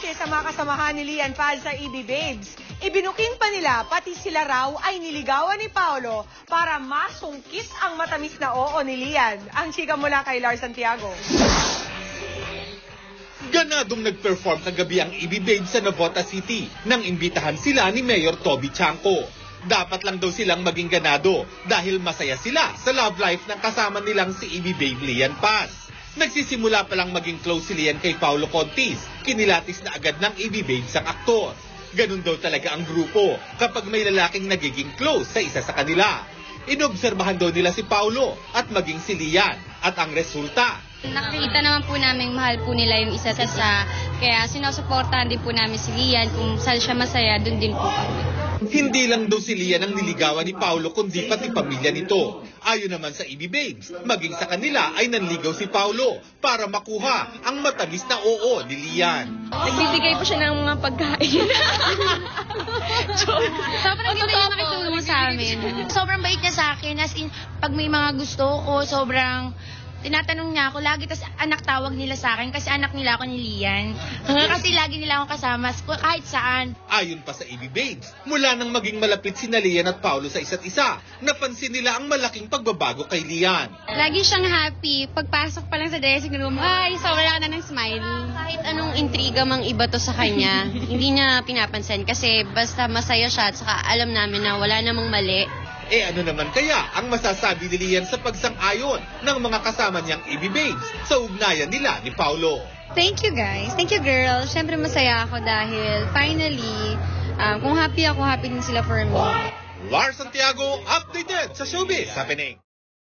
umangke sa mga kasamahan ni Lian Paz sa EB Babes. Ibinuking pa nila pati sila raw ay niligawan ni Paolo para masungkit ang matamis na oo ni Lian. Ang chika mula kay Lars Santiago. Ganadong nag-perform kagabi ang EB Babes sa Navotas City nang imbitahan sila ni Mayor Toby Chanco. Dapat lang daw silang maging ganado dahil masaya sila sa love life ng kasama nilang si EB Babe Lian Paz. Nagsisimula pa lang maging close si Lian kay Paulo Contis, kinilatis na agad ng EB Babes ang aktor. Ganun daw talaga ang grupo kapag may lalaking nagiging close sa isa sa kanila. Inobserbahan daw nila si Paulo at maging si Lian at ang resulta. Nakikita naman po namin mahal po nila yung isa't isa. Kaya sinusuportahan din po namin si Lian. Kung saan siya masaya, dun din po kami. Hindi lang daw si Lian ang niligawan ni Paulo kundi pati pamilya nito. Ayon naman sa EB Babes, maging sa kanila ay nanligaw si Paulo para makuha ang matamis na oo ni Lian. Nagbibigay po siya ng mga pagkain. Sobrang ganda niya nakitulong sa amin. Sobrang bait niya sa akin. As in, pag may mga gusto ko, sobrang tinatanong niya ako lagi, tas anak tawag nila sa akin kasi anak nila ako ni Lian. Kasi lagi nila akong kasama kahit saan. Ayon pa sa EB Babes, mula nang maging malapit sina Lian at Paulo sa isa't isa, napansin nila ang malaking pagbabago kay Lian. Lagi siyang happy. Pagpasok pa lang sa dressing room, ay, sobrang na ng smile. Kahit anong intriga mang iba to sa kanya, hindi niya pinapansin kasi basta masaya siya at saka alam namin na wala namang mali. Ano naman kaya ang masasabi ni Lian sa pagsang-ayon ng mga kasama niyang EB Babes sa ugnayan nila ni Paulo? Thank you guys. Thank you girls. Siyempre masaya ako dahil finally, kung happy ako, happy din sila for me. Lars Santiago, updated sa Showbiz Happening.